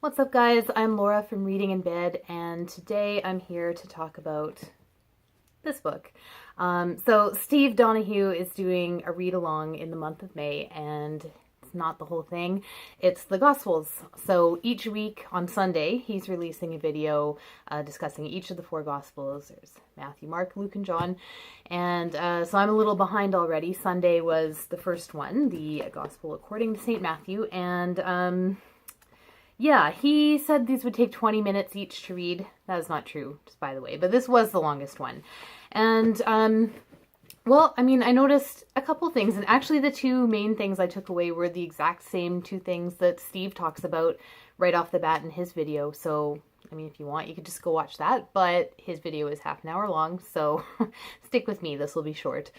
What's up, guys? I'm Laura from Reading in Bed, and today I'm here to talk about this book. So Steve Donahue is doing a read-along in the month of May, and it's not the whole thing. It's the Gospels. So each week on Sunday, he's releasing a video discussing each of the four Gospels. There's Matthew, Mark, Luke, and John. And so I'm a little behind already. Sunday was the first one, the Gospel according to St. Matthew, and yeah, he said these would take 20 minutes each to read. That is not true, just by the way, but this was the longest one. And, well, I mean, I noticed a couple things, and actually the two main things I took away were the exact same two things that Steve talks about right off the bat in his video. So, I mean, if you want, you could just go watch that, but his video is half an hour long, so stick with me, this will be short.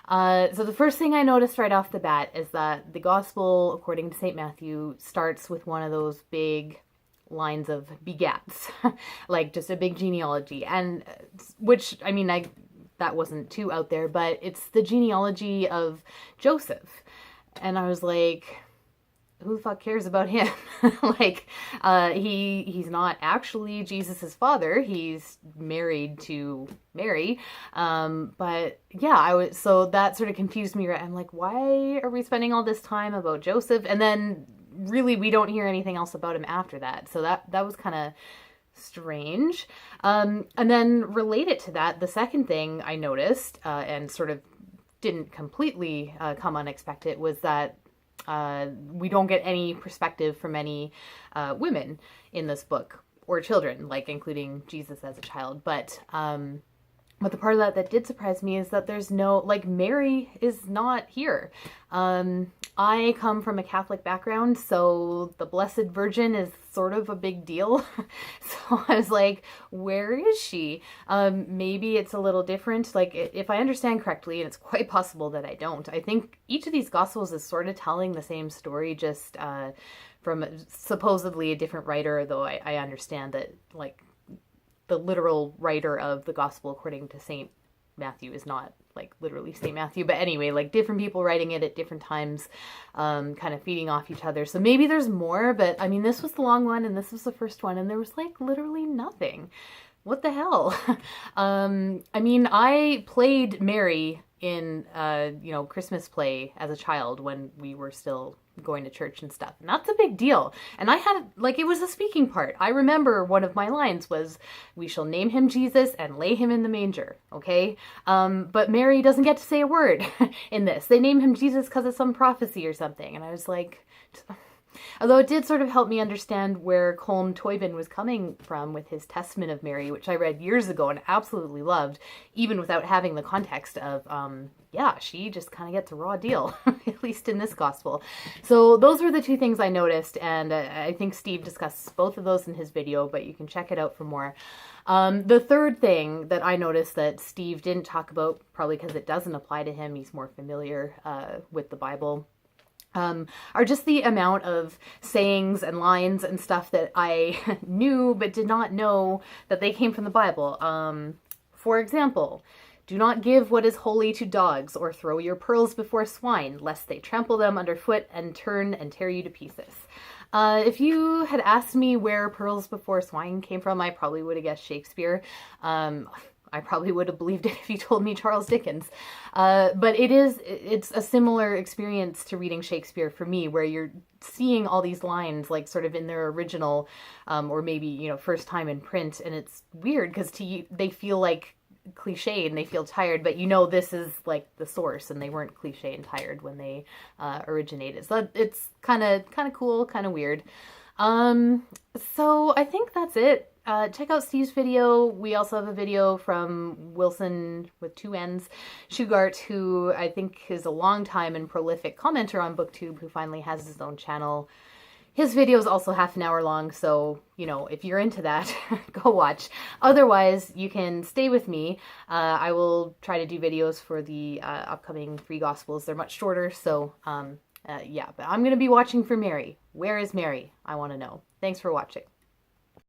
So the first thing I noticed right off the bat is that the Gospel, according to St. Matthew, starts with one of those big lines of begats, like just a big genealogy, and which, I mean, that wasn't too out there, but it's the genealogy of Joseph. And I was like, who the fuck cares about him? Like, he's not actually Jesus's father. He's married to Mary. But yeah, so that sort of confused me. I'm like, why are we spending all this time about Joseph? And then really we don't hear anything else about him after that. So that was kind of strange. And then related to that, the second thing I noticed, and sort of didn't completely come unexpected, was that we don't get any perspective from any women in this book, or children, like including Jesus as a child. But the part of that did surprise me is that there's no, like, Mary is not here. I come from a Catholic background, so the Blessed Virgin is sort of a big deal. So I was like, where is she? Maybe it's a little different. Like, if I understand correctly, and it's quite possible that I don't, I think each of these Gospels is sort of telling the same story, just from supposedly a different writer, though I understand that, like, the literal writer of the Gospel according to St. Matthew is not, like, literally St. Matthew, but anyway, like, different people writing it at different times, kind of feeding off each other. So maybe there's more, but I mean, this was the long one, and this was the first one, and there was, like, literally nothing. What the hell? I mean, I played Mary in, Christmas play as a child when we were still going to church and stuff. And that's a big deal. And I had, like, it was a speaking part. I remember one of my lines was, "We shall name him Jesus and lay him in the manger." Okay? But Mary doesn't get to say a word in this. They name him Jesus because of some prophecy or something. And I was like, although it did sort of help me understand where Colm Toibin was coming from with his Testament of Mary, which I read years ago and absolutely loved, even without having the context of, yeah, she just kind of gets a raw deal, at least in this Gospel. So those were the two things I noticed, and I think Steve discusses both of those in his video, but you can check it out for more. The third thing that I noticed that Steve didn't talk about, probably because it doesn't apply to him, he's more familiar with the Bible, are just the amount of sayings and lines and stuff that I knew but did not know that they came from the Bible. For example, "Do not give what is holy to dogs, or throw your pearls before swine, lest they trample them underfoot and turn and tear you to pieces." If you had asked me where pearls before swine came from, I probably would have guessed Shakespeare. I probably would have believed it if you told me Charles Dickens. But it's a similar experience to reading Shakespeare for me, where you're seeing all these lines, like, sort of in their original, or maybe, first time in print. And it's weird because they feel like cliche and they feel tired, but this is like the source, and they weren't cliche and tired when they originated. So it's kind of cool, kind of weird. So I think that's it. Check out Steve's video. We also have a video from Wilson, with two N's, Shugart, who I think is a long time and prolific commenter on BookTube, who finally has his own channel. His video is also half an hour long, so, if you're into that, go watch. Otherwise, you can stay with me. I will try to do videos for the upcoming 3 Gospels. They're much shorter, so, yeah. But I'm going to be watching for Mary. Where is Mary? I want to know. Thanks for watching.